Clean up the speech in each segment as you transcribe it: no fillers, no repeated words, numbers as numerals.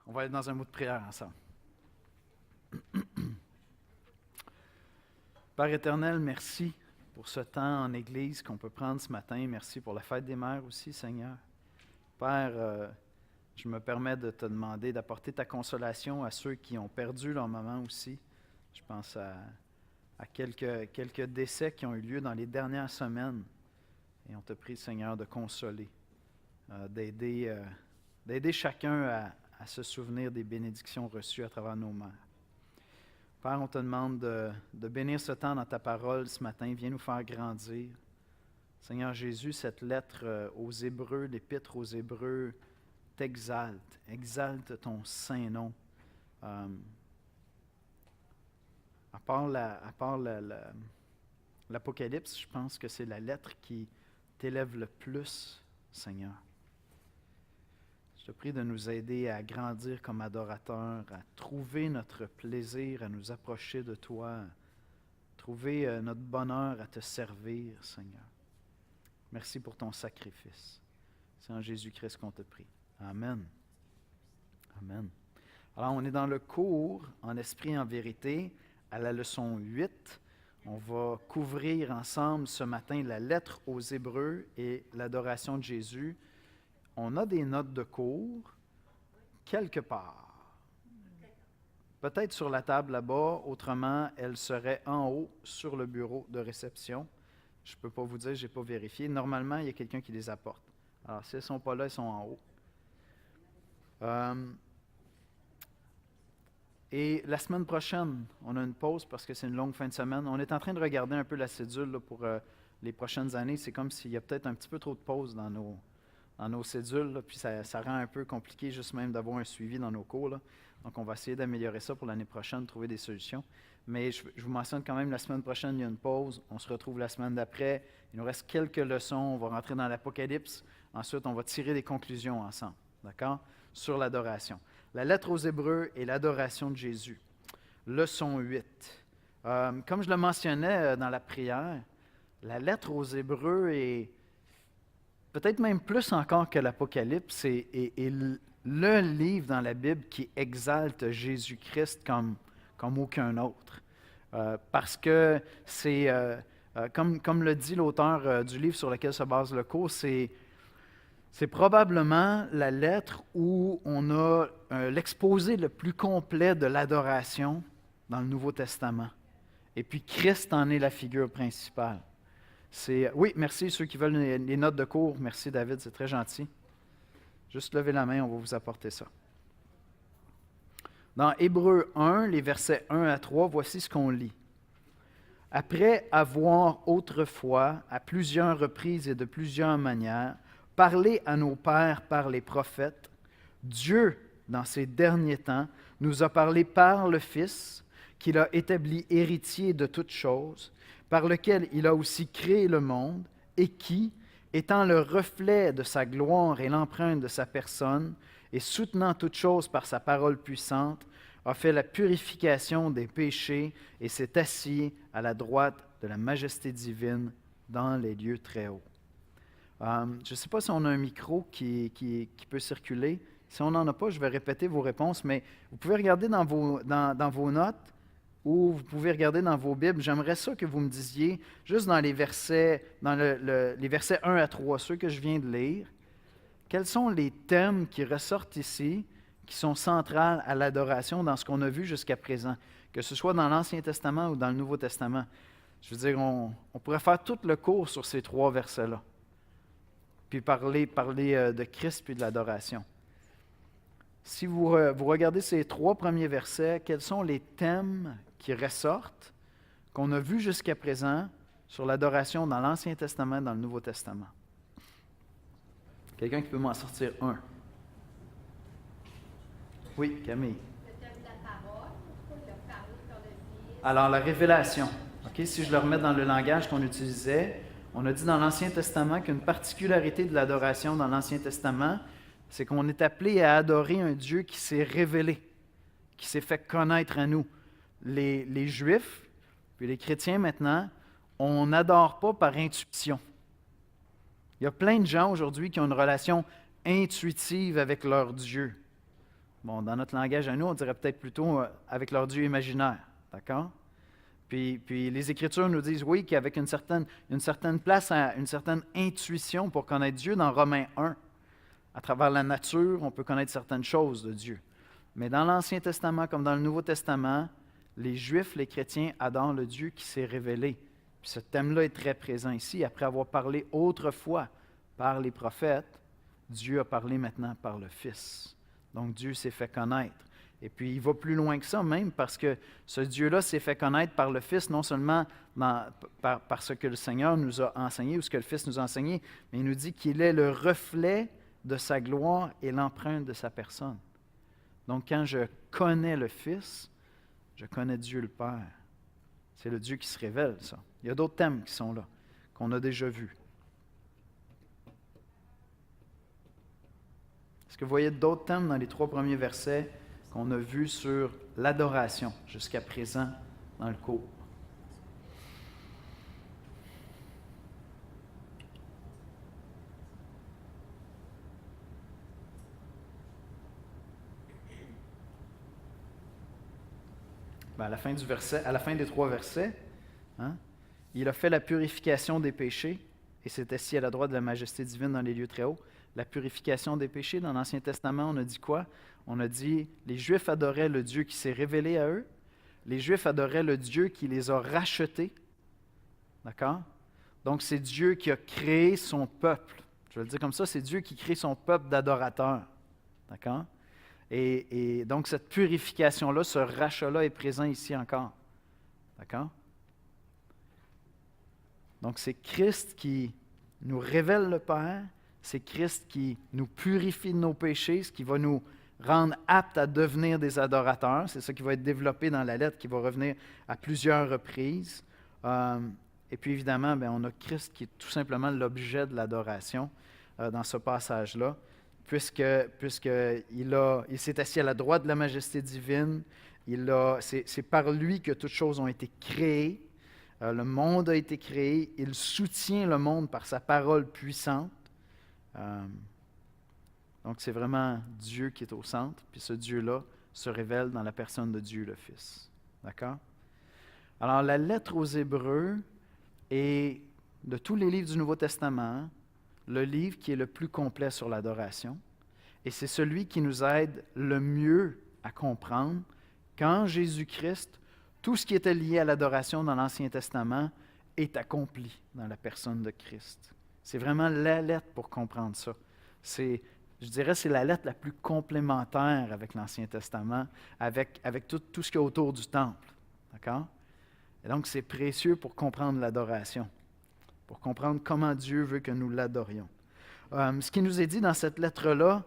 On va être dans un mot de prière ensemble. Père éternel, merci pour ce temps en Église qu'on peut prendre ce matin. Merci pour la fête des mères aussi, Seigneur. Père, je me permets de te demander d'apporter ta consolation à ceux qui ont perdu leur maman aussi. Je pense à quelques décès qui ont eu lieu dans les dernières semaines. Et on te prie, Seigneur, de consoler, d'aider chacun à se souvenir des bénédictions reçues à travers nos mères. Père, on te demande de bénir ce temps dans ta parole ce matin. Viens nous faire grandir. Seigneur Jésus, cette lettre aux Hébreux, l'épître aux Hébreux, t'exalte. Exalte ton saint nom. À part l'Apocalypse, je pense que c'est la lettre qui t'élève le plus, Seigneur. Je te prie de nous aider à grandir comme adorateurs, à trouver notre plaisir, à nous approcher de toi, à trouver notre bonheur à te servir, Seigneur. Merci pour ton sacrifice. C'est en Jésus-Christ qu'on te prie. Amen. Amen. Alors, on est dans le cours en esprit et en vérité, à la leçon 8. On va couvrir ensemble ce matin la lettre aux Hébreux et l'adoration de Jésus. On a des notes de cours quelque part. Peut-être sur la table là-bas, autrement, elles seraient en haut sur le bureau de réception. Je ne peux pas vous dire, je n'ai pas vérifié. Normalement, il y a quelqu'un qui les apporte. Alors, si elles ne sont pas là, elles sont en haut. Et la semaine prochaine, on a une pause parce que c'est une longue fin de semaine. On est en train de regarder un peu la cédule là, pour les prochaines années. C'est comme s'il y a peut-être un petit peu trop de pauses dans nos cédules, là, puis ça rend un peu compliqué juste même d'avoir un suivi dans nos cours. Là. Donc, on va essayer d'améliorer ça pour l'année prochaine, trouver des solutions. Mais je vous mentionne quand même, la semaine prochaine, il y a une pause. On se retrouve la semaine d'après. Il nous reste quelques leçons. On va rentrer dans l'Apocalypse. Ensuite, on va tirer des conclusions ensemble, d'accord, sur l'adoration. La lettre aux Hébreux et l'adoration de Jésus. Leçon 8. Comme je le mentionnais dans la prière, la lettre aux Hébreux est peut-être même plus encore que l'Apocalypse, est le livre dans la Bible qui exalte Jésus-Christ comme aucun autre. Parce que c'est, comme le dit l'auteur du livre sur lequel se base le cours, c'est probablement la lettre où on a l'exposé le plus complet de l'adoration dans le Nouveau Testament. Et puis Christ en est la figure principale. Oui, merci ceux qui veulent les notes de cours. Merci David, c'est très gentil. Juste levez la main, on va vous apporter ça. Dans Hébreux 1, les versets 1 à 3, voici ce qu'on lit. « Après avoir autrefois, à plusieurs reprises et de plusieurs manières, parlé à nos pères par les prophètes, Dieu, dans ces derniers temps, nous a parlé par le Fils, qu'il a établi héritier de toutes choses, par lequel il a aussi créé le monde, et qui, étant le reflet de sa gloire et l'empreinte de sa personne, et soutenant toutes choses par sa parole puissante, a fait la purification des péchés et s'est assis à la droite de la majesté divine dans les lieux très hauts. Je ne sais pas si on a un micro qui peut circuler. Si on n'en a pas, je vais répéter vos réponses, mais vous pouvez regarder dans vos notes ou vous pouvez regarder dans vos Bibles. J'aimerais ça que vous me disiez, juste dans les versets, les versets 1 à 3, ceux que je viens de lire, quels sont les thèmes qui ressortent ici, qui sont centrales à l'adoration dans ce qu'on a vu jusqu'à présent, que ce soit dans l'Ancien Testament ou dans le Nouveau Testament. Je veux dire, on pourrait faire tout le cours sur ces 3 versets-là, puis parler de Christ puis de l'adoration. Si vous regardez ces 3 premiers versets, quels sont les thèmes qui ressortent, qu'on a vus jusqu'à présent sur l'adoration dans l'Ancien Testament et dans le Nouveau Testament? Quelqu'un qui peut m'en sortir un? Oui, Camille. Le thème de la parole, le parler par le Fils. Alors, la révélation. Okay, si je le remets dans le langage qu'on utilisait, on a dit dans l'Ancien Testament qu'une particularité de l'adoration dans l'Ancien Testament, c'est qu'on est appelé à adorer un Dieu qui s'est révélé, qui s'est fait connaître à nous. Les Juifs, puis les chrétiens maintenant, on n'adore pas par intuition. Il y a plein de gens aujourd'hui qui ont une relation intuitive avec leur Dieu. Bon, dans notre langage à nous, on dirait peut-être plutôt avec leur Dieu imaginaire. D'accord? Puis les Écritures nous disent, oui, qu'avec une certaine place, une certaine intuition pour connaître Dieu dans Romains 1. À travers la nature, on peut connaître certaines choses de Dieu. Mais dans l'Ancien Testament comme dans le Nouveau Testament, les Juifs, les chrétiens adorent le Dieu qui s'est révélé. Puis ce thème-là est très présent ici. Après avoir parlé autrefois par les prophètes, Dieu a parlé maintenant par le Fils. Donc Dieu s'est fait connaître. Et puis il va plus loin que ça même parce que ce Dieu-là s'est fait connaître par le Fils, non seulement par ce que le Seigneur nous a enseigné ou ce que le Fils nous a enseigné, mais il nous dit qu'il est le reflet de sa gloire et l'empreinte de sa personne. Donc quand je connais le Fils, je connais Dieu le Père. C'est le Dieu qui se révèle, ça. Il y a d'autres thèmes qui sont là, qu'on a déjà vus. Est-ce que vous voyez d'autres thèmes dans les 3 premiers versets qu'on a vus sur l'adoration jusqu'à présent dans le cours? Ben, à la fin des 3 versets, il a fait la purification des péchés et s'est assis à la droite de la majesté divine dans les lieux très hauts. La purification des péchés, dans l'Ancien Testament, on a dit quoi? On a dit, les Juifs adoraient le Dieu qui s'est révélé à eux. Les Juifs adoraient le Dieu qui les a rachetés. D'accord? Donc, c'est Dieu qui a créé son peuple. Je vais le dire comme ça, c'est Dieu qui crée son peuple d'adorateurs. D'accord? Et donc, cette purification-là, ce rachat-là est présent ici encore. D'accord? Donc, c'est Christ qui nous révèle le Père, c'est Christ qui nous purifie de nos péchés, ce qui va nous rendre aptes à devenir des adorateurs. C'est ça qui va être développé dans la lettre, qui va revenir à plusieurs reprises. Et puis, évidemment, on a Christ qui est tout simplement l'objet de l'adoration dans ce passage-là. Puisqu'il s'est assis à la droite de la majesté divine, c'est par lui que toutes choses ont été créées, le monde a été créé, il soutient le monde par sa parole puissante. Donc c'est vraiment Dieu qui est au centre, puis ce Dieu-là se révèle dans la personne de Dieu le Fils. D'accord? Alors la lettre aux Hébreux est, de tous les livres du Nouveau Testament, le livre qui est le plus complet sur l'adoration, et c'est celui qui nous aide le mieux à comprendre qu'en Jésus-Christ, tout ce qui était lié à l'adoration dans l'Ancien Testament est accompli dans la personne de Christ. C'est vraiment la lettre pour comprendre ça. Je dirais c'est la lettre la plus complémentaire avec l'Ancien Testament, avec tout ce qu'il y a autour du temple. D'accord? Et donc, c'est précieux pour comprendre l'adoration, pour comprendre comment Dieu veut que nous l'adorions. Ce qui nous est dit dans cette lettre-là,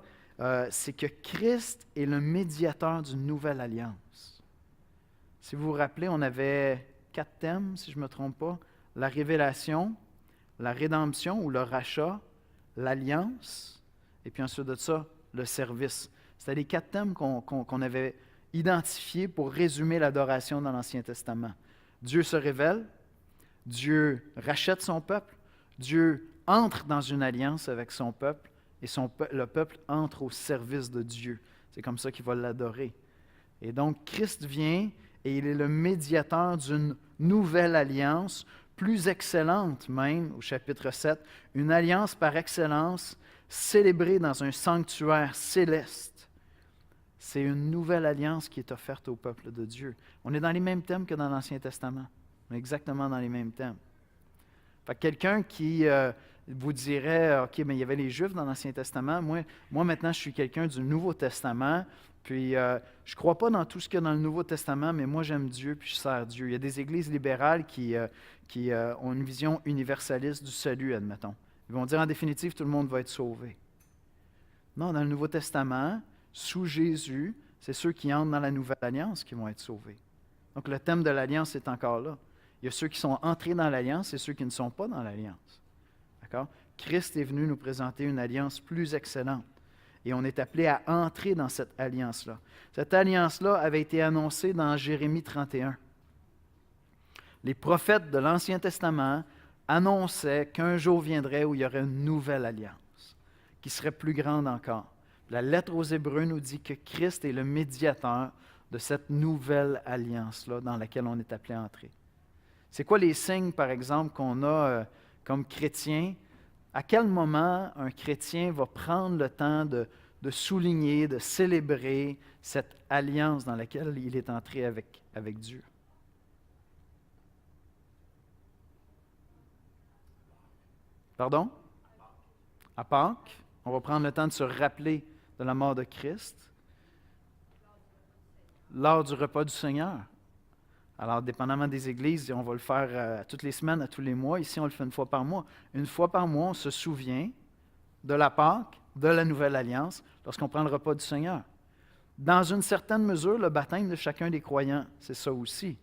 c'est que Christ est le médiateur d'une nouvelle alliance. Si vous vous rappelez, on avait 4 thèmes, si je ne me trompe pas. La révélation, la rédemption ou le rachat, l'alliance, et puis ensuite de ça, le service. C'était les 4 thèmes qu'on avait identifiés pour résumer l'adoration dans l'Ancien Testament. Dieu se révèle, Dieu rachète son peuple, Dieu entre dans une alliance avec son peuple, et le peuple entre au service de Dieu. C'est comme ça qu'il va l'adorer. Et donc, Christ vient et il est le médiateur d'une nouvelle alliance, plus excellente même, au chapitre 7, une alliance par excellence célébrée dans un sanctuaire céleste. C'est une nouvelle alliance qui est offerte au peuple de Dieu. On est dans les mêmes thèmes que dans l'Ancien Testament. On est exactement dans les mêmes thèmes. Fait que quelqu'un qui vous dirait, OK, mais il y avait les Juifs dans l'Ancien Testament. Moi maintenant, je suis quelqu'un du Nouveau Testament. Puis, je ne crois pas dans tout ce qu'il y a dans le Nouveau Testament, mais moi, j'aime Dieu, puis je sers Dieu. Il y a des églises libérales qui ont une vision universaliste du salut, admettons. Ils vont dire, en définitive, tout le monde va être sauvé. Non, dans le Nouveau Testament, sous Jésus, c'est ceux qui entrent dans la Nouvelle Alliance qui vont être sauvés. Donc, le thème de l'Alliance est encore là. Il y a ceux qui sont entrés dans l'Alliance et ceux qui ne sont pas dans l'Alliance. D'accord? Christ est venu nous présenter une alliance plus excellente. Et on est appelé à entrer dans cette alliance-là. Cette alliance-là avait été annoncée dans Jérémie 31. Les prophètes de l'Ancien Testament annonçaient qu'un jour viendrait où il y aurait une nouvelle alliance, qui serait plus grande encore. La lettre aux Hébreux nous dit que Christ est le médiateur de cette nouvelle alliance-là dans laquelle on est appelé à entrer. C'est quoi les signes, par exemple, qu'on a comme chrétien? À quel moment un chrétien va prendre le temps de souligner, de célébrer cette alliance dans laquelle il est entré avec Dieu? Pardon? À Pâques, on va prendre le temps de se rappeler de la mort de Christ lors du repas du Seigneur. Alors, dépendamment des églises, on va le faire toutes les semaines, à tous les mois. Ici, on le fait une fois par mois. Une fois par mois, on se souvient de la Pâque, de la Nouvelle Alliance, lorsqu'on prend le repas du Seigneur. Dans une certaine mesure, le baptême de chacun des croyants, c'est ça aussi.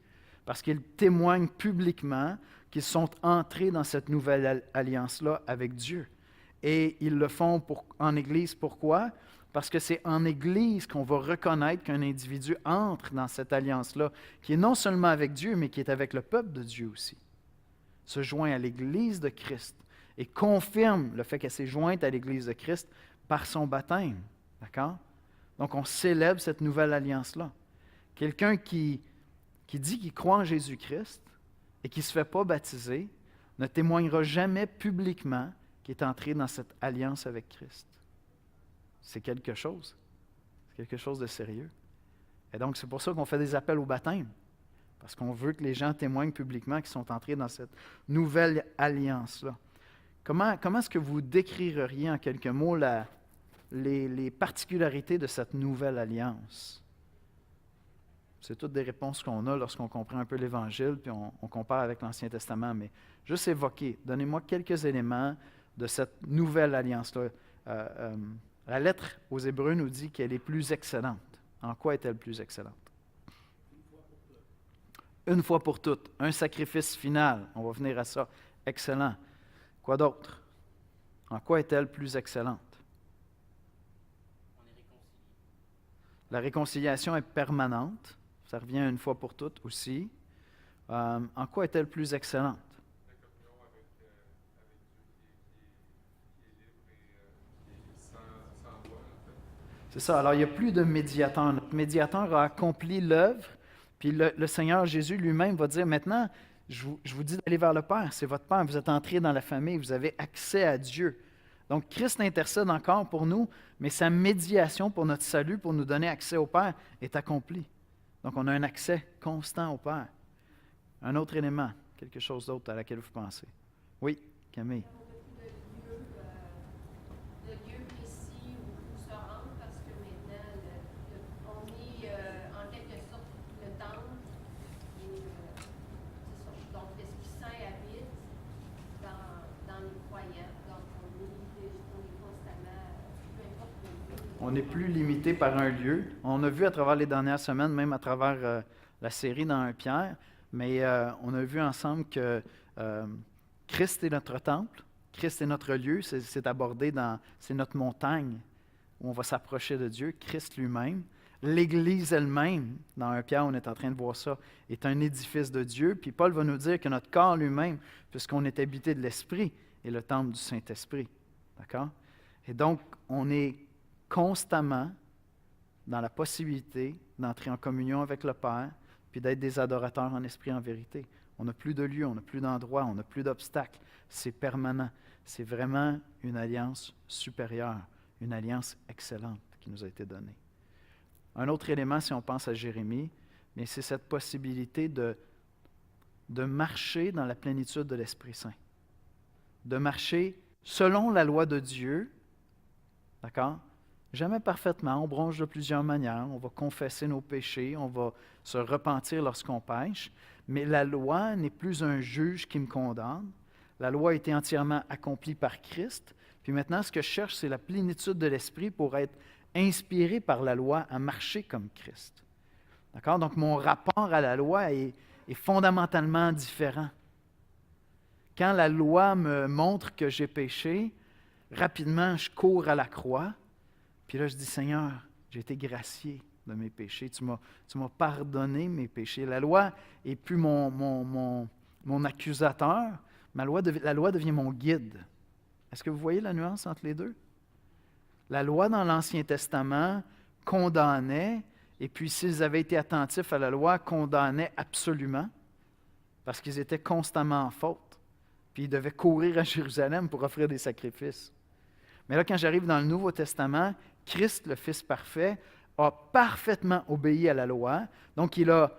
Parce qu'ils témoignent publiquement qu'ils sont entrés dans cette nouvelle alliance-là avec Dieu. Et ils le font en Église. Pourquoi? Parce que c'est en Église qu'on va reconnaître qu'un individu entre dans cette alliance-là, qui est non seulement avec Dieu, mais qui est avec le peuple de Dieu aussi. Se joint à l'Église de Christ et confirme le fait qu'elle s'est jointe à l'Église de Christ par son baptême. D'accord? Donc, on célèbre cette nouvelle alliance-là. Quelqu'un qui dit qu'il croit en Jésus-Christ et qui ne se fait pas baptiser ne témoignera jamais publiquement qu'il est entré dans cette alliance avec Christ. C'est quelque chose. C'est quelque chose de sérieux. Et donc, c'est pour ça qu'on fait des appels au baptême. Parce qu'on veut que les gens témoignent publiquement qu'ils sont entrés dans cette nouvelle alliance-là. Comment est-ce que vous décririez en quelques mots les particularités de cette nouvelle alliance? C'est toutes des réponses qu'on a lorsqu'on comprend un peu l'Évangile, puis on compare avec l'Ancien Testament. Mais juste évoquer, donnez-moi quelques éléments de cette nouvelle alliance-là. La lettre aux Hébreux nous dit qu'elle est plus excellente. En quoi est-elle plus excellente? Une fois pour toutes. Un sacrifice final. On va venir à ça. Excellent. Quoi d'autre? En quoi est-elle plus excellente? On est réconcilié. La réconciliation est permanente. Ça revient une fois pour toutes aussi. En quoi est-elle plus excellente? La communion avec Dieu qui est libre et sans voile, en fait. C'est ça. Alors, il n'y a plus de médiateur. Notre médiateur a accompli l'œuvre, puis le Seigneur Jésus lui-même va dire, maintenant, je vous dis d'aller vers le Père. C'est votre Père. Vous êtes entrés dans la famille. Vous avez accès à Dieu. Donc, Christ intercède encore pour nous, mais sa médiation pour notre salut, pour nous donner accès au Père, est accomplie. Donc, on a un accès constant au Père. Un autre élément, quelque chose d'autre à laquelle vous pensez. Oui, Camille. De lieu précis où se rendre, parce que maintenant, on est en quelque sorte le temple. Et, c'est ça. Donc, l'Esprit Saint habite dans les croyants. Donc, on est constamment, peu importe le lieu. On n'est plus limité par un lieu. On a vu à travers les dernières semaines, même à travers la série dans 1 Pierre, mais on a vu ensemble que Christ est notre temple, Christ est notre lieu, c'est abordé c'est notre montagne où on va s'approcher de Dieu, Christ lui-même. L'Église elle-même, dans 1 Pierre, on est en train de voir ça, est un édifice de Dieu. Puis Paul va nous dire que notre corps lui-même, puisqu'on est habité de l'Esprit, est le temple du Saint-Esprit. D'accord? Et donc, on est constamment dans la possibilité d'entrer en communion avec le Père, puis d'être des adorateurs en esprit et en vérité. On n'a plus de lieu, on n'a plus d'endroit, on n'a plus d'obstacles. C'est permanent. C'est vraiment une alliance supérieure, une alliance excellente qui nous a été donnée. Un autre élément, si on pense à Jérémie, mais c'est cette possibilité de marcher dans la plénitude de l'Esprit Saint. De marcher selon la loi de Dieu, d'accord? Jamais parfaitement, on bronche de plusieurs manières, on va confesser nos péchés, on va se repentir lorsqu'on pêche, mais la loi n'est plus un juge qui me condamne. La loi a été entièrement accomplie par Christ, puis maintenant ce que je cherche, c'est la plénitude de l'Esprit pour être inspiré par la loi à marcher comme Christ. D'accord? Donc mon rapport à la loi est fondamentalement différent. Quand la loi me montre que j'ai péché, rapidement je cours à la croix. Puis là, je dis, Seigneur, j'ai été gracié de mes péchés. Tu m'as pardonné mes péchés. La loi n'est plus mon accusateur. La loi devient mon guide. Est-ce que vous voyez la nuance entre les deux? La loi dans l'Ancien Testament condamnait, et puis s'ils avaient été attentifs à la loi, condamnait absolument, parce qu'ils étaient constamment en faute. Puis ils devaient courir à Jérusalem pour offrir des sacrifices. Mais là, quand j'arrive dans le Nouveau Testament, Christ, le Fils parfait, a parfaitement obéi à la loi. Donc, il a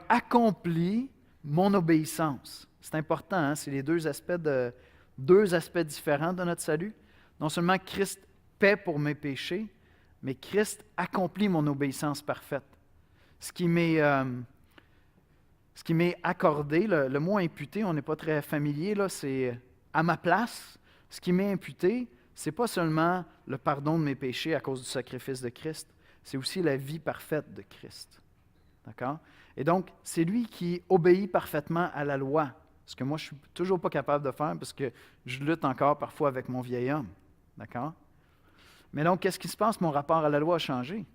accompli mon obéissance. C'est important, hein? C'est les deux aspects différents de notre salut. Non seulement Christ paie pour mes péchés, mais Christ accomplit mon obéissance parfaite. Ce qui m'est accordé, le mot imputé, on n'est pas très familier, là, c'est à ma place. Ce qui m'est imputé, ce n'est pas seulement le pardon de mes péchés à cause du sacrifice de Christ, c'est aussi la vie parfaite de Christ. D'accord? Et donc, c'est lui qui obéit parfaitement à la loi, ce que moi, je ne suis toujours pas capable de faire parce que je lutte encore parfois avec mon vieil homme. D'accord? Mais donc, qu'est-ce qui se passe? Mon rapport à la loi a changé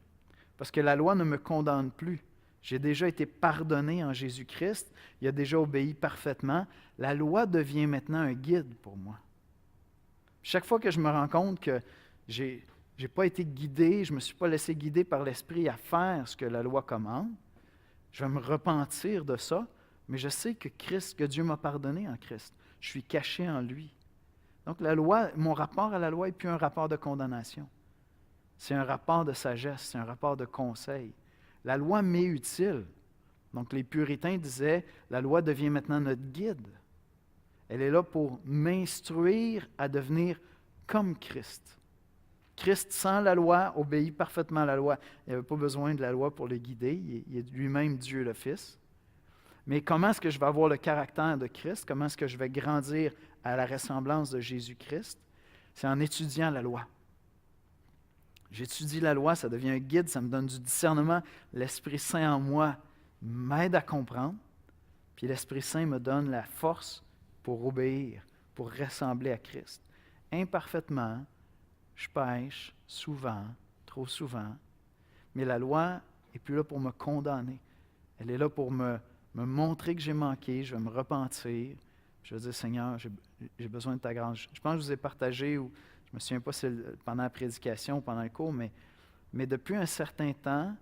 parce que la loi ne me condamne plus. J'ai déjà été pardonné en Jésus-Christ. Il a déjà obéi parfaitement. La loi devient maintenant un guide pour moi. Chaque fois que je me rends compte que je n'ai pas été guidé, je ne me suis pas laissé guider par l'Esprit à faire ce que la loi commande, je vais me repentir de ça, mais je sais que Christ, que Dieu m'a pardonné en Christ. Je suis caché en lui. Donc la loi, mon rapport à la loi n'est plus un rapport de condamnation. C'est un rapport de sagesse, c'est un rapport de conseil. La loi m'est utile. Donc les puritains disaient, la loi devient maintenant notre guide. Elle est là pour m'instruire à devenir comme Christ. Christ, sans la loi, obéit parfaitement à la loi. Il n'avait pas besoin de la loi pour le guider. Il est lui-même Dieu le Fils. Mais comment est-ce que je vais avoir le caractère de Christ? Comment est-ce que je vais grandir à la ressemblance de Jésus-Christ? C'est en étudiant la loi. J'étudie la loi, ça devient un guide, ça me donne du discernement. L'Esprit Saint en moi m'aide à comprendre. Puis l'Esprit Saint me donne la force pour obéir, pour ressembler à Christ. Imparfaitement, je pêche souvent, trop souvent, mais la loi n'est plus là pour me condamner. Elle est là pour me montrer que j'ai manqué, je vais me repentir. Je vais dire, Seigneur, j'ai besoin de ta grâce. Je pense que je vous ai partagé, ou je ne me souviens pas si c'est pendant la prédication ou pendant le cours, mais depuis un certain temps,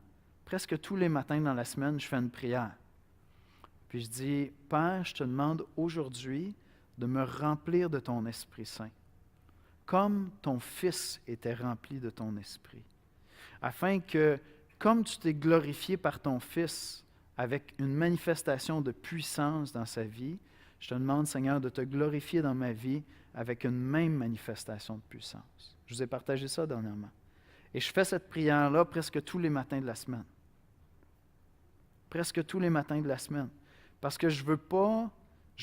presque tous les matins dans la semaine, je fais une prière. Puis je dis, Père, je te demande aujourd'hui de me remplir de ton Esprit Saint, comme ton Fils était rempli de ton Esprit, afin que, comme tu t'es glorifié par ton Fils avec une manifestation de puissance dans sa vie, je te demande, Seigneur, de te glorifier dans ma vie avec une même manifestation de puissance. Je vous ai partagé ça dernièrement. Et je fais cette prière-là presque tous les matins de la semaine. Presque tous les matins de la semaine. Parce que je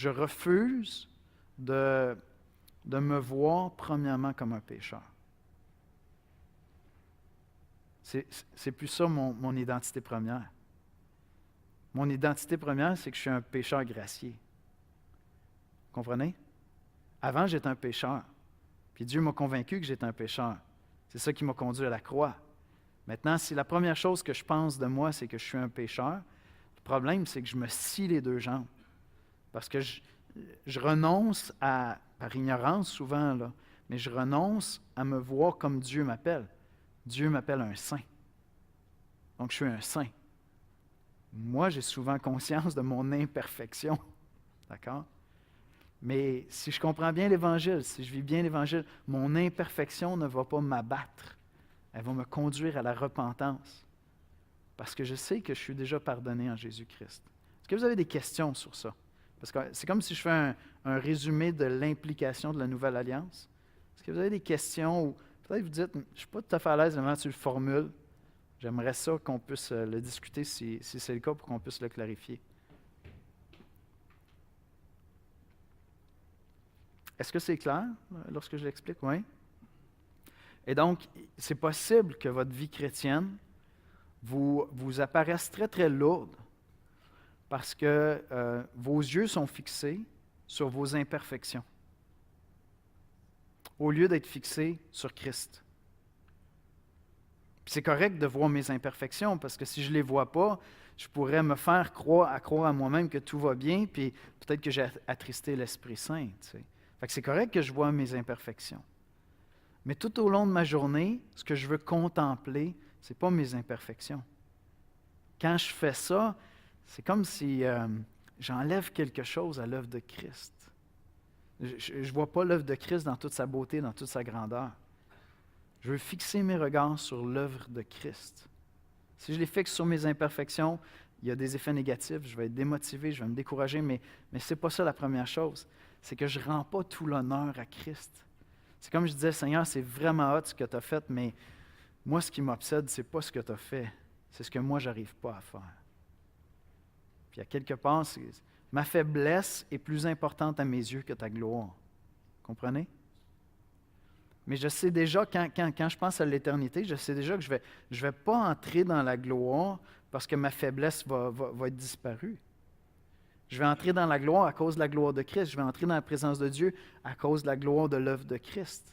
refuse de me voir premièrement comme un pécheur. C'est plus ça mon identité première. Mon identité première, c'est que je suis un pécheur gracié. Vous comprenez? Avant, j'étais un pécheur. Puis Dieu m'a convaincu que j'étais un pécheur. C'est ça qui m'a conduit à la croix. Maintenant, si la première chose que je pense de moi, c'est que je suis un pécheur, le problème, c'est que je me scie les deux jambes. Parce que je renonce à, par ignorance souvent, là, mais je renonce à me voir comme Dieu m'appelle. Dieu m'appelle un saint. Donc, je suis un saint. Moi, j'ai souvent conscience de mon imperfection. D'accord? Mais si je comprends bien l'Évangile, si je vis bien l'Évangile, mon imperfection ne va pas m'abattre. Elle va me conduire à la repentance. Parce que je sais que je suis déjà pardonné en Jésus-Christ. Est-ce que vous avez des questions sur ça? Parce que c'est comme si je fais un résumé de l'implication de la Nouvelle Alliance. Est-ce que vous avez des questions ou peut-être vous dites, je ne suis pas tout à fait à l'aise comment tu le formules. J'aimerais ça qu'on puisse le discuter si c'est le cas pour qu'on puisse le clarifier. Est-ce que c'est clair lorsque je l'explique? Oui. Et donc, c'est possible que votre vie chrétienne vous apparaisse très, très lourde parce que vos yeux sont fixés sur vos imperfections au lieu d'être fixés sur Christ. Puis c'est correct de voir mes imperfections parce que si je ne les vois pas, je pourrais me faire croire à moi-même que tout va bien, puis peut-être que j'ai attristé l'Esprit Saint. Tu sais. Fait que c'est correct que je vois mes imperfections. Mais tout au long de ma journée, ce que je veux contempler, ce n'est pas mes imperfections. Quand je fais ça, c'est comme si j'enlève quelque chose à l'œuvre de Christ. Je ne vois pas l'œuvre de Christ dans toute sa beauté, dans toute sa grandeur. Je veux fixer mes regards sur l'œuvre de Christ. Si je les fixe sur mes imperfections, il y a des effets négatifs, je vais être démotivé, je vais me décourager, mais ce n'est pas ça la première chose. C'est que je ne rends pas tout l'honneur à Christ. C'est comme je disais, Seigneur, c'est vraiment hot ce que tu as fait, mais moi, ce qui m'obsède, ce n'est pas ce que tu as fait, c'est ce que moi, je n'arrive pas à faire. Puis à quelque part, ma faiblesse est plus importante à mes yeux que ta gloire. Comprenez? Mais je sais déjà, quand je pense à l'éternité, je sais déjà que je vais pas entrer dans la gloire parce que ma faiblesse va être disparue. Je vais entrer dans la gloire à cause de la gloire de Christ. Je vais entrer dans la présence de Dieu à cause de la gloire de l'œuvre de Christ.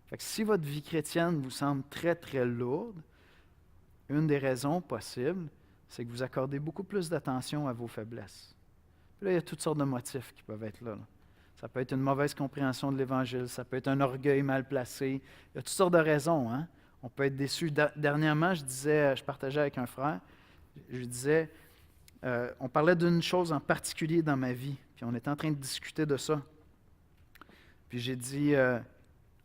Fait que si votre vie chrétienne vous semble très, très lourde, une des raisons possibles, c'est que vous accordez beaucoup plus d'attention à vos faiblesses. Puis là, il y a toutes sortes de motifs qui peuvent être là. Ça peut être une mauvaise compréhension de l'Évangile, ça peut être un orgueil mal placé. Il y a toutes sortes de raisons. Hein? On peut être déçu. Dernièrement, je partageais avec un frère, je lui disais, on parlait d'une chose en particulier dans ma vie, puis on était en train de discuter de ça. Puis j'ai dit,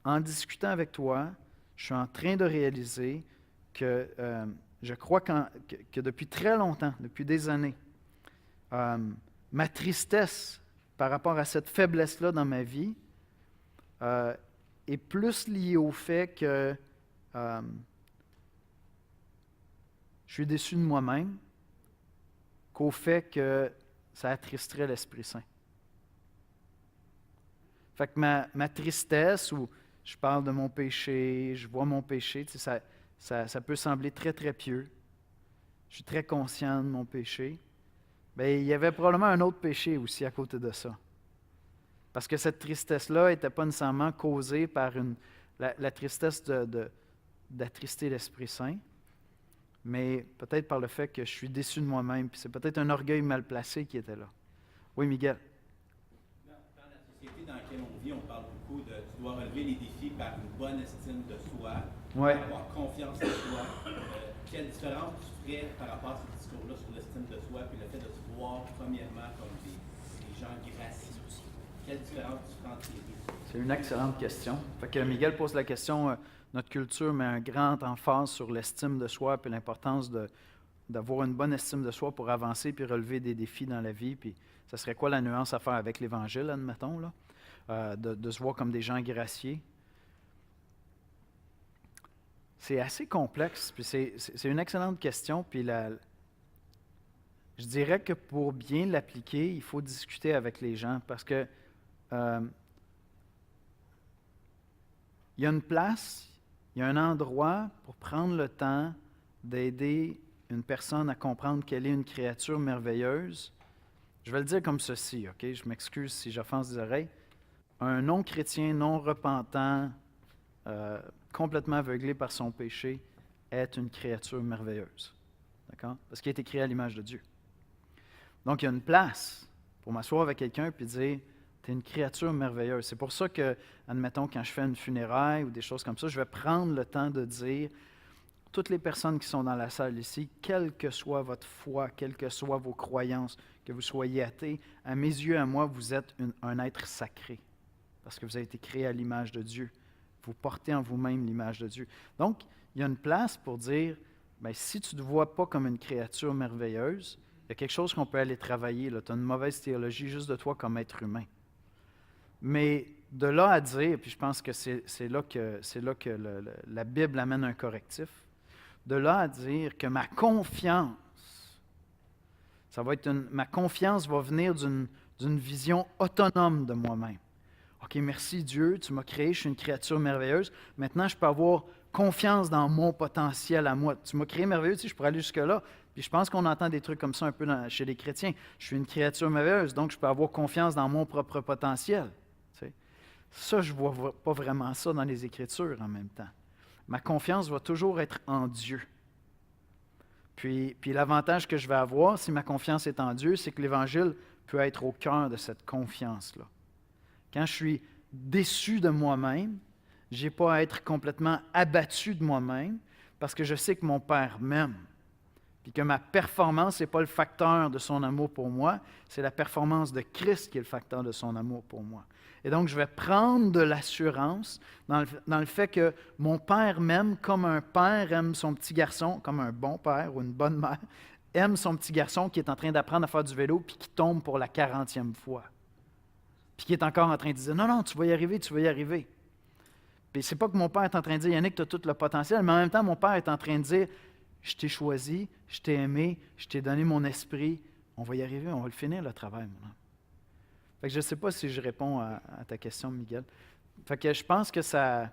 en discutant avec toi, je suis en train de réaliser que je crois que depuis très longtemps, depuis des années, ma tristesse par rapport à cette faiblesse-là dans ma vie est plus liée au fait que je suis déçu de moi-même qu'au fait que ça attristerait l'Esprit Saint. Fait que ma tristesse, où je parle de mon péché, je vois mon péché, tu sais, ça peut sembler très, très pieux. Je suis très conscient de mon péché. Bien, il y avait probablement un autre péché aussi à côté de ça. Parce que cette tristesse-là n'était pas nécessairement causée par la tristesse d'attrister l'Esprit Saint, mais peut-être par le fait que je suis déçu de moi-même, puis c'est peut-être un orgueil mal placé qui était là. Oui, Miguel? Dans la société dans laquelle on vit, on parle beaucoup de tu dois relever les défis par une bonne estime de soi, Ouais. avoir confiance en soi. Quelle différence tu ferais par rapport à ce discours-là sur l'estime de soi, puis le fait de se voir premièrement comme des gens gracieux? Quelle différence tu ferais entre les deux? C'est une excellente question. Fait que Miguel pose la question, notre culture met un grand emphase sur l'estime de soi, puis l'importance d'avoir une bonne estime de soi pour avancer puis relever des défis dans la vie. Puis ça serait quoi la nuance à faire avec l'Évangile, admettons, là? De se voir comme des gens graciés. C'est assez complexe, puis c'est une excellente question, puis je dirais que pour bien l'appliquer, il faut discuter avec les gens, parce que il y a une place, il y a un endroit pour prendre le temps d'aider une personne à comprendre qu'elle est une créature merveilleuse. Je vais le dire comme ceci, OK? Je m'excuse si j'offense des oreilles. Un non-chrétien, non repentant, complètement aveuglé par son péché, est une créature merveilleuse. D'accord? Parce qu'il a été créé à l'image de Dieu. Donc, il y a une place pour m'asseoir avec quelqu'un et dire « Tu es une créature merveilleuse ». C'est pour ça que, admettons, quand je fais une funéraille ou des choses comme ça, je vais prendre le temps de dire toutes les personnes qui sont dans la salle ici, quelle que soit votre foi, quelles que soient vos croyances, que vous soyez athée, à mes yeux, à moi, vous êtes un être sacré. Parce que vous avez été créé à l'image de Dieu. Vous portez en vous-même l'image de Dieu. Donc, il y a une place pour dire, bien, si tu ne te vois pas comme une créature merveilleuse, il y a quelque chose qu'on peut aller travailler. Tu as une mauvaise théologie juste de toi comme être humain. Mais de là à dire, puis je pense que c'est là que la Bible amène un correctif, de là à dire que ma confiance, ma confiance va venir d'une vision autonome de moi-même. OK, merci Dieu, tu m'as créé, je suis une créature merveilleuse. Maintenant, je peux avoir confiance dans mon potentiel à moi. Tu m'as créé merveilleux, tu sais, je pourrais aller jusque-là. Puis je pense qu'on entend des trucs comme ça un peu chez les chrétiens. Je suis une créature merveilleuse, donc je peux avoir confiance dans mon propre potentiel. Tu sais. Ça, je ne vois pas vraiment ça dans les Écritures en même temps. Ma confiance va toujours être en Dieu. Puis l'avantage que je vais avoir, si ma confiance est en Dieu, c'est que l'Évangile peut être au cœur de cette confiance-là. Quand je suis déçu de moi-même, Je n'ai pas à être complètement abattu de moi-même parce que je sais que mon Père m'aime. Puis que ma performance n'est pas le facteur de son amour pour moi, c'est la performance de Christ qui est le facteur de son amour pour moi. Et donc, je vais prendre de l'assurance dans le fait que mon Père m'aime comme un père aime son petit garçon, comme un bon père ou une bonne mère aime son petit garçon qui est en train d'apprendre à faire du vélo puis qui tombe pour la 40e fois. Puis qui est encore en train de dire « Non, non, tu vas y arriver, tu vas y arriver. » Puis c'est pas que mon père est en train de dire « Yannick, tu as tout le potentiel », mais en même temps, mon père est en train de dire « Je t'ai choisi, je t'ai aimé, je t'ai donné mon esprit, on va y arriver, on va le finir le travail. » Fait que je ne sais pas si je réponds à ta question, Miguel. Fait que je pense que ça...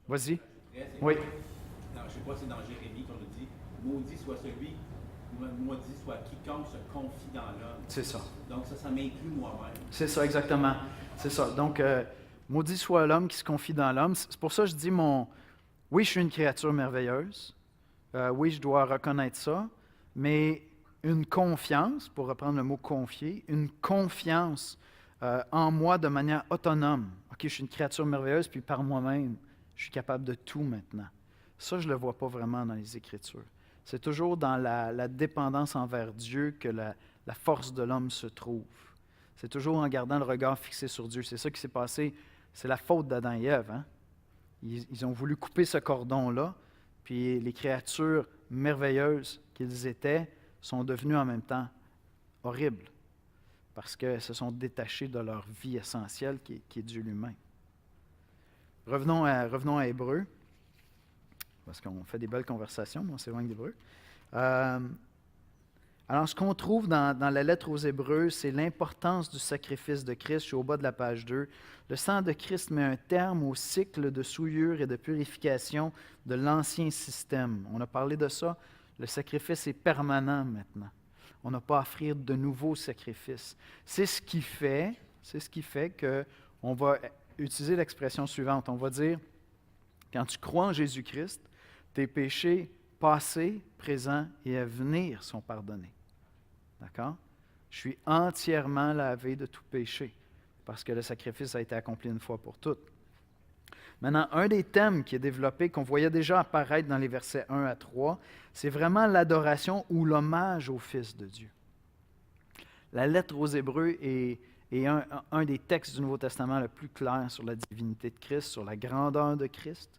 Vas-y. Oui. Non, je ne sais pas si c'est dans Jérémie qu'on nous dit « Maudit soit celui, maudit soit quiconque se confie dans l'homme. » C'est ça. Donc ça m'inclut moi-même. C'est ça, exactement. C'est ça. Donc, maudit soit l'homme qui se confie dans l'homme. C'est pour ça que je dis oui, je suis une créature merveilleuse. Oui, je dois reconnaître ça. Mais une confiance, pour reprendre le mot confier, une confiance en moi de manière autonome. OK, je suis une créature merveilleuse, puis par moi-même, je suis capable de tout maintenant. Ça, je ne le vois pas vraiment dans les Écritures. C'est toujours dans la dépendance envers Dieu que la force de l'homme se trouve. C'est toujours en gardant le regard fixé sur Dieu. C'est ça qui s'est passé. C'est la faute d'Adam et Ève. Hein? Ils ont voulu couper ce cordon-là, puis les créatures merveilleuses qu'ils étaient sont devenues en même temps horribles parce qu'elles se sont détachées de leur vie essentielle qui est Dieu lui-même. Revenons à Hébreux, parce qu'on fait des belles conversations, mais on s'éloigne d'Hébreux. Alors, ce qu'on trouve dans la lettre aux Hébreux, c'est l'importance du sacrifice de Christ. Je suis au bas de la page 2. Le sang de Christ met un terme au cycle de souillure et de purification de l'ancien système. On a parlé de ça. Le sacrifice est permanent maintenant. On n'a pas à offrir de nouveaux sacrifices. C'est ce qui fait qu'on va utiliser l'expression suivante. On va dire, quand tu crois en Jésus-Christ, tes péchés passés, présents et à venir sont pardonnés. D'accord? Je suis entièrement lavé de tout péché parce que le sacrifice a été accompli une fois pour toutes. Maintenant, un des thèmes qui est développé, qu'on voyait déjà apparaître dans les versets 1 à 3, c'est vraiment l'adoration ou l'hommage au Fils de Dieu. La lettre aux Hébreux est un des textes du Nouveau Testament le plus clair sur la divinité de Christ, sur la grandeur de Christ.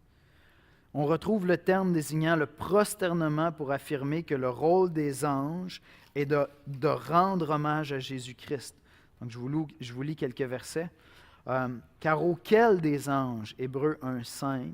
On retrouve le terme désignant le prosternement pour affirmer que le rôle des anges est de rendre hommage à Jésus-Christ. Donc, je vous lis quelques versets. Car auquel des anges, Hébreux 1,5,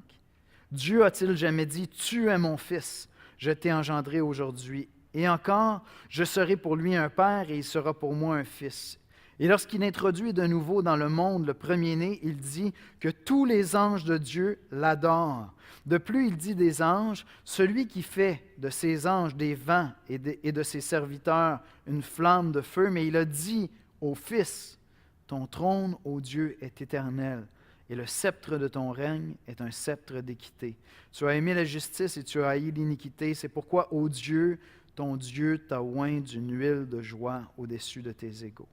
Dieu a-t-il jamais dit « Tu es mon fils, je t'ai engendré aujourd'hui. Et encore, je serai pour lui un père et il sera pour moi un fils. » Et lorsqu'il introduit de nouveau dans le monde le premier-né, il dit que tous les anges de Dieu l'adorent. De plus, il dit des anges, celui qui fait de ses anges des vents et de ses serviteurs une flamme de feu, mais il a dit au Fils, ton trône, ô Dieu, est éternel, et le sceptre de ton règne est un sceptre d'équité. Tu as aimé la justice et tu as haï l'iniquité, c'est pourquoi, ô Dieu, ton Dieu t'a oint d'une huile de joie au-dessus de tes égaux.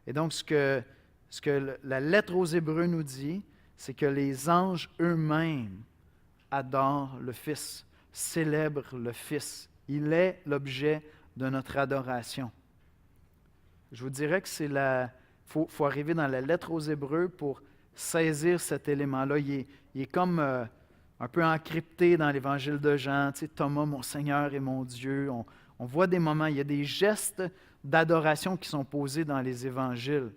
Et donc, ce que la lettre aux Hébreux nous dit, c'est que les anges eux-mêmes adorent le Fils, célèbrent le Fils. Il est l'objet de notre adoration. Je vous dirais que faut arriver dans la lettre aux Hébreux pour saisir cet élément-là. Il est comme un peu encrypté dans l'Évangile de Jean. Tu sais, Thomas, mon Seigneur et mon Dieu. On voit des moments, il y a des gestes d'adoration qui sont posés dans les Évangiles.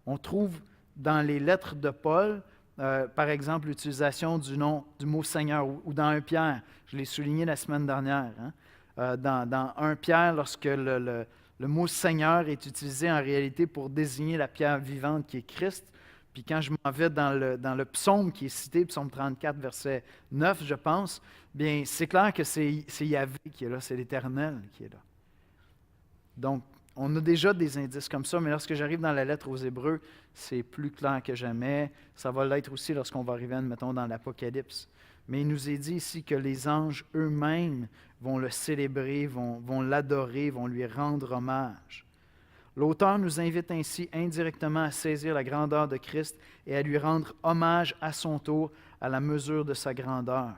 On trouve dans les lettres de Paul, par exemple, l'utilisation du mot Seigneur, ou dans 1 Pierre. Je l'ai souligné la semaine dernière. Hein? Dans 1 Pierre, lorsque le mot Seigneur est utilisé en réalité pour désigner la pierre vivante qui est Christ. Puis quand je m'en vais dans le psaume qui est cité, psaume 34, verset 9, je pense, bien, c'est clair que c'est Yahvé qui est là, c'est l'Éternel qui est là. Donc, on a déjà des indices comme ça, mais lorsque j'arrive dans la lettre aux Hébreux, c'est plus clair que jamais. Ça va l'être aussi lorsqu'on va arriver, admettons, dans l'Apocalypse. Mais il nous est dit ici que les anges eux-mêmes vont le célébrer, vont l'adorer, vont lui rendre hommage. L'auteur nous invite ainsi indirectement à saisir la grandeur de Christ et à lui rendre hommage à son tour à la mesure de sa grandeur.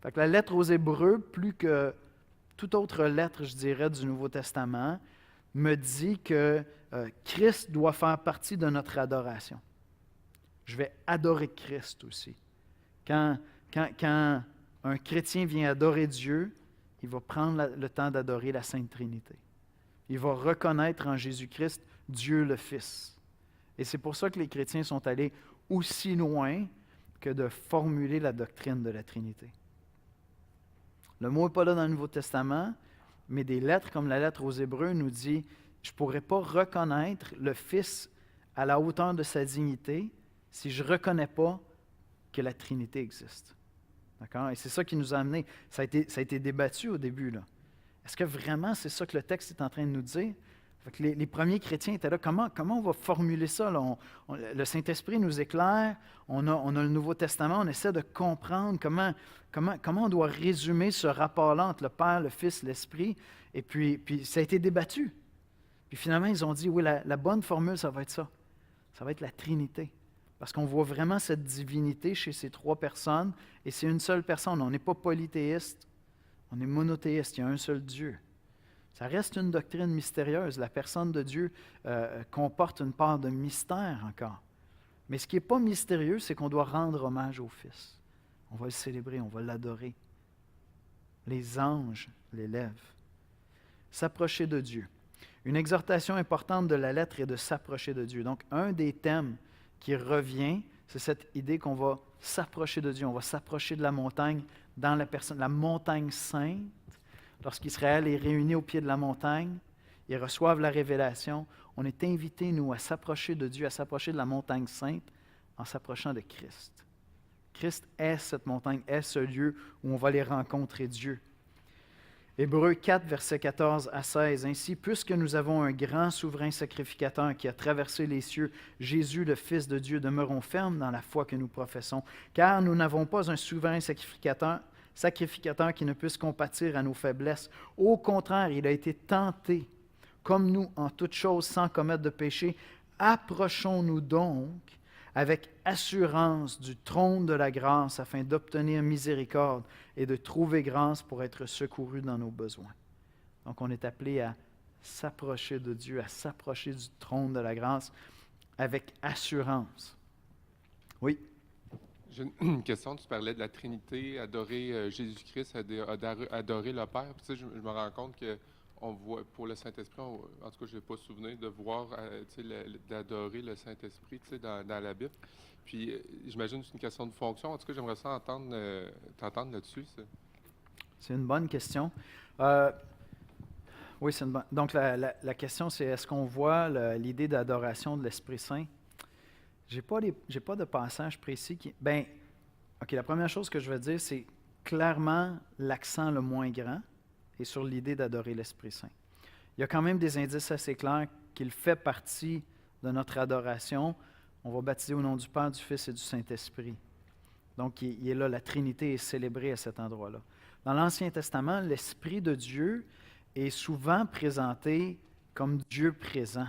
Fait que la lettre aux Hébreux, plus que toute autre lettre, je dirais, du Nouveau Testament, me dit que Christ doit faire partie de notre adoration. Je vais adorer Christ aussi. Quand un chrétien vient adorer Dieu, il va prendre le temps d'adorer la Sainte Trinité. Il va reconnaître en Jésus-Christ Dieu le Fils. Et c'est pour ça que les chrétiens sont allés aussi loin que de formuler la doctrine de la Trinité. Le mot n'est pas là dans le Nouveau Testament, mais des lettres comme la lettre aux Hébreux nous dit « Je ne pourrais pas reconnaître le Fils à la hauteur de sa dignité si je ne reconnais pas que la Trinité existe. » D'accord? Et c'est ça qui nous a amené. Ça a été débattu au début, là. Est-ce que vraiment c'est ça que le texte est en train de nous dire? Fait que les premiers chrétiens étaient là. Comment on va formuler ça? Là? Le Saint-Esprit nous éclaire, on a le Nouveau Testament, on essaie de comprendre comment on doit résumer ce rapport-là entre le Père, le Fils, l'Esprit. Et puis ça a été débattu. Puis finalement, ils ont dit, oui, la bonne formule, ça va être ça. Ça va être la Trinité. Parce qu'on voit vraiment cette divinité chez ces trois personnes, et c'est une seule personne. On n'est pas polythéiste, on est monothéiste, il y a un seul Dieu. Ça reste une doctrine mystérieuse. La personne de Dieu comporte une part de mystère encore. Mais ce qui n'est pas mystérieux, c'est qu'on doit rendre hommage au Fils. On va le célébrer, on va l'adorer. Les anges l'élèvent. S'approcher de Dieu. Une exhortation importante de la lettre est de s'approcher de Dieu. Donc, un des thèmes qui revient, c'est cette idée qu'on va s'approcher de Dieu. On va s'approcher de la montagne dans la personne, la montagne sainte. Lorsqu'Israël est réuni au pied de la montagne, ils reçoivent la révélation. On est invités, nous, à s'approcher de Dieu, à s'approcher de la montagne sainte en s'approchant de Christ. Christ est cette montagne, est ce lieu où on va aller rencontrer Dieu. Hébreux 4, versets 14 à 16. Ainsi, puisque nous avons un grand souverain sacrificateur qui a traversé les cieux, Jésus, le Fils de Dieu, demeurons fermes dans la foi que nous professons, car nous n'avons pas un souverain sacrificateur qui ne puisse compatir à nos faiblesses. Au contraire, il a été tenté, comme nous, en toutes choses, sans commettre de péché. Approchons-nous donc avec assurance du trône de la grâce afin d'obtenir miséricorde et de trouver grâce pour être secourus dans nos besoins. Donc, on est appelé à s'approcher de Dieu, à s'approcher du trône de la grâce avec assurance. Oui? J'ai une question. Tu parlais de la Trinité, adorer Jésus-Christ, adorer le Père. Puis, tu sais, je me rends compte que on voit, pour le Saint-Esprit, en tout cas, je n'ai pas souvenir de voir, d'adorer le Saint-Esprit, dans la Bible. Puis, j'imagine que c'est une question de fonction. En tout cas, j'aimerais ça t'entendre là-dessus. C'est une bonne question. Oui, c'est une bonne. Donc, la question, c'est est-ce qu'on voit l'idée d'adoration de l'Esprit Saint? J'ai pas de passage précis qui. Bien, OK, la première chose que je vais dire, c'est clairement l'accent le moins grand et sur l'idée d'adorer l'Esprit Saint. Il y a quand même des indices assez clairs qu'il fait partie de notre adoration. On va baptiser au nom du Père, du Fils et du Saint-Esprit. Donc, il est là, la Trinité est célébrée à cet endroit-là. Dans l'Ancien Testament, l'Esprit de Dieu est souvent présenté comme Dieu présent.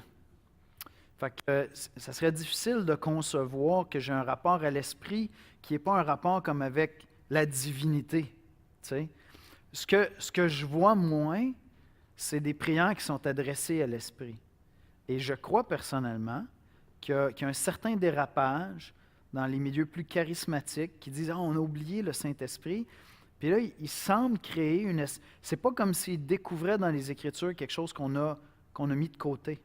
Fait que ça serait difficile de concevoir que j'ai un rapport à l'Esprit qui n'est pas un rapport comme avec la divinité, tu sais. Ce que je vois moins, c'est des prières qui sont adressées à l'Esprit. Et je crois personnellement qu'il y a un certain dérapage dans les milieux plus charismatiques qui disent « Ah, on a oublié le Saint-Esprit ». Puis là, il semble créer une... C'est pas comme s'il découvrait dans les Écritures quelque chose qu'on a mis de côté.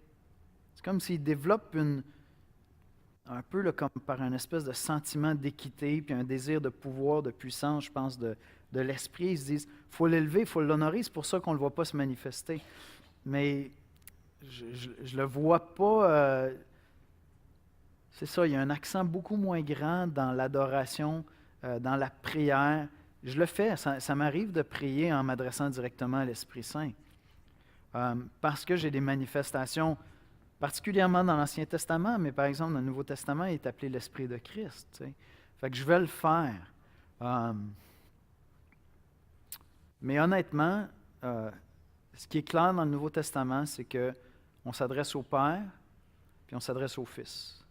C'est comme s'il développe un peu là, comme par un espèce de sentiment d'équité, puis un désir de pouvoir, de puissance, je pense, de l'Esprit. Ils se disent, il faut l'élever, il faut l'honorer, c'est pour ça qu'on ne le voit pas se manifester. Mais je le vois pas... c'est ça, il y a un accent beaucoup moins grand dans l'adoration, dans la prière. Je le fais, ça m'arrive de prier en m'adressant directement à l'Esprit Saint. Parce que j'ai des manifestations, particulièrement dans l'Ancien Testament, mais par exemple, dans le Nouveau Testament, il est appelé l'Esprit de Christ. Tu sais. Fait que je vais le faire. Mais honnêtement, ce qui est clair dans le Nouveau Testament, c'est que On s'adresse au Père, puis on s'adresse au Fils.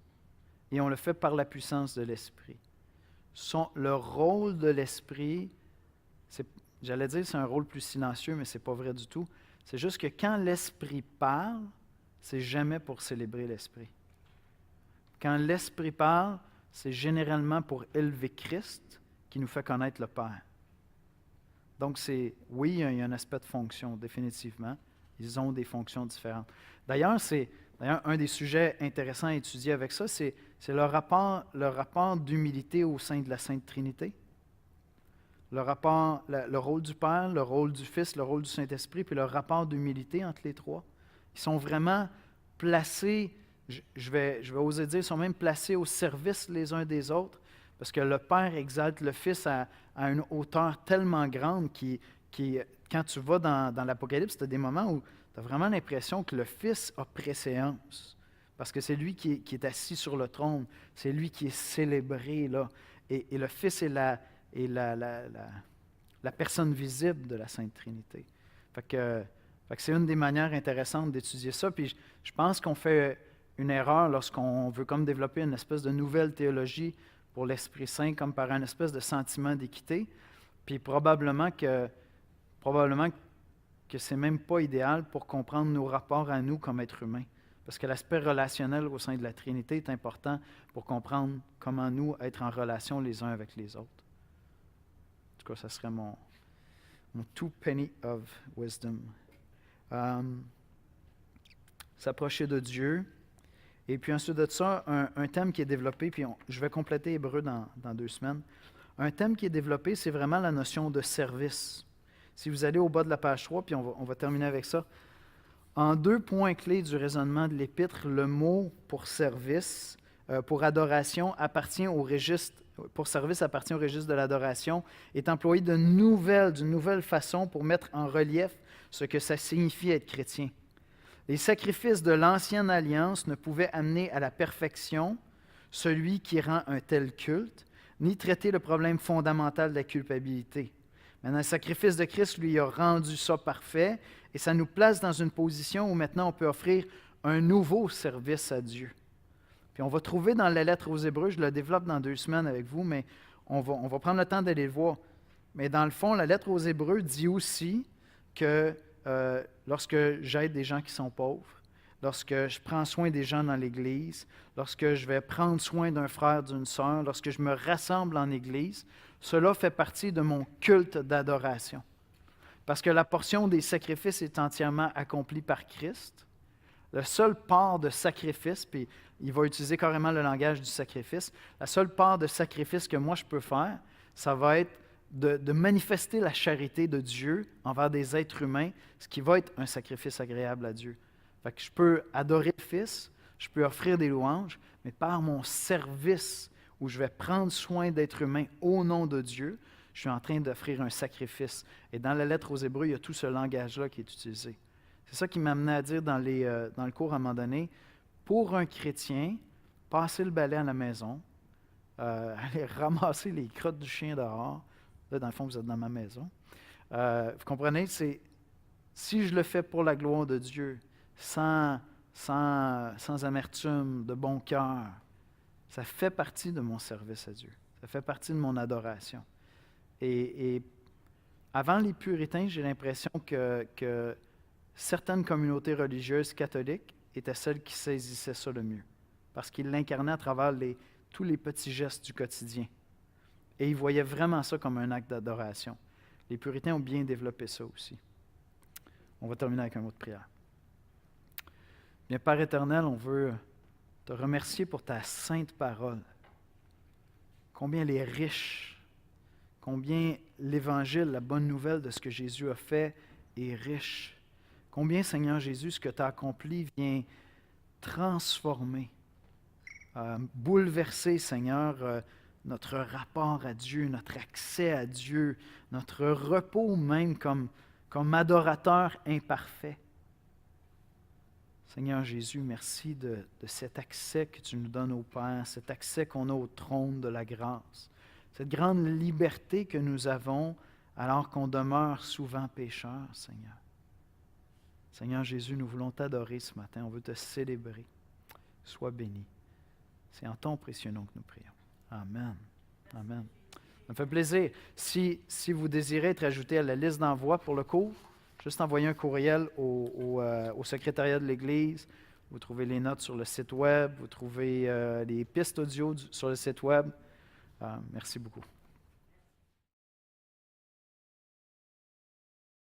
Et on le fait par la puissance de l'Esprit. Le rôle de l'Esprit, j'allais dire c'est un rôle plus silencieux, mais ce n'est pas vrai du tout. C'est juste que quand l'Esprit parle, c'est jamais pour célébrer l'Esprit. Quand l'Esprit parle, c'est généralement pour élever Christ qui nous fait connaître le Père. Donc, oui, il y a un aspect de fonction, définitivement. Ils ont des fonctions différentes. D'ailleurs, un des sujets intéressants à étudier avec ça, c'est le rapport d'humilité au sein de la Sainte Trinité. Le rôle du Père, le rôle du Fils, le rôle du Saint-Esprit, puis le rapport d'humilité entre les trois. Ils sont vraiment placés, je vais oser dire, ils sont même placés au service les uns des autres, parce que le Père exalte le Fils à une hauteur tellement grande quand tu vas dans l'Apocalypse, tu as des moments où tu as vraiment l'impression que le Fils a préséance, parce que c'est lui qui est assis sur le trône, c'est lui qui est célébré, là, et le Fils est la personne visible de la Sainte Trinité. Fait que c'est une des manières intéressantes d'étudier ça, puis je pense qu'on fait une erreur lorsqu'on veut comme développer une espèce de nouvelle théologie pour l'Esprit Saint, comme par un espèce de sentiment d'équité, puis probablement que ce n'est même pas idéal pour comprendre nos rapports à nous comme êtres humains. Parce que l'aspect relationnel au sein de la Trinité est important pour comprendre comment nous être en relation les uns avec les autres. En tout cas, ça serait mon two penny of wisdom. S'approcher de Dieu. Et puis ensuite de ça, un thème qui est développé, puis je vais compléter Hébreux dans 2 semaines. Un thème qui est développé, c'est vraiment la notion de service. Si vous allez au bas de la page 3, puis on va terminer avec ça. En 2 points clés du raisonnement de l'Épître, le mot pour service, pour adoration, appartient au registre, pour service appartient au registre de l'adoration, est employé d'une nouvelle façon pour mettre en relief ce que ça signifie être chrétien. Les sacrifices de l'ancienne alliance ne pouvaient amener à la perfection celui qui rend un tel culte, ni traiter le problème fondamental de la culpabilité. Maintenant, le sacrifice de Christ lui a rendu ça parfait et ça nous place dans une position où maintenant on peut offrir un nouveau service à Dieu. Puis on va trouver dans la lettre aux Hébreux, je le développe dans 2 semaines avec vous, mais on va prendre le temps d'aller le voir. Mais dans le fond, la lettre aux Hébreux dit aussi que lorsque j'aide des gens qui sont pauvres, lorsque je prends soin des gens dans l'Église, lorsque je vais prendre soin d'un frère, d'une sœur, lorsque je me rassemble en Église, cela fait partie de mon culte d'adoration. Parce que la portion des sacrifices est entièrement accomplie par Christ. Le seul part de sacrifice, puis il va utiliser carrément le langage du sacrifice, la seule part de sacrifice que moi je peux faire, ça va être de manifester la charité de Dieu envers des êtres humains, ce qui va être un sacrifice agréable à Dieu. Fait que je peux adorer le Fils, je peux offrir des louanges, mais par mon service où je vais prendre soin d'êtres humains au nom de Dieu, je suis en train d'offrir un sacrifice. Et dans la lettre aux Hébreux, il y a tout ce langage-là qui est utilisé. C'est ça qui m'amenait à dire dans le cours à un moment donné, pour un chrétien, passer le balai à la maison, aller ramasser les crottes du chien dehors. Là, dans le fond, vous êtes dans ma maison. Vous comprenez? Si je le fais pour la gloire de Dieu, sans amertume, de bon cœur, ça fait partie de mon service à Dieu. Ça fait partie de mon adoration. Et avant les puritains, j'ai l'impression que certaines communautés religieuses catholiques étaient celles qui saisissaient ça le mieux, parce qu'ils l'incarnaient à travers tous les petits gestes du quotidien. Et ils voyaient vraiment ça comme un acte d'adoration. Les puritains ont bien développé ça aussi. On va terminer avec un mot de prière. Bien, Père éternel, on veut te remercier pour ta sainte parole. Combien elle est riche, combien l'Évangile, la bonne nouvelle de ce que Jésus a fait, est riche. Combien, Seigneur Jésus, ce que tu as accompli vient transformer, bouleverser, Seigneur, notre rapport à Dieu, notre accès à Dieu, notre repos même comme adorateur imparfait. Seigneur Jésus, merci de cet accès que tu nous donnes au Père, cet accès qu'on a au trône de la grâce, cette grande liberté que nous avons alors qu'on demeure souvent pécheurs, Seigneur. Seigneur Jésus, nous voulons t'adorer ce matin. On veut te célébrer. Sois béni. C'est en ton précieux nom que nous prions. Amen. Amen. Ça me fait plaisir. Si vous désirez être ajouté à la liste d'envoi pour le cours, juste envoyez un courriel au secrétariat de l'Église. Vous trouvez les notes sur le site web. Vous trouvez les pistes audio sur le site web. Merci beaucoup.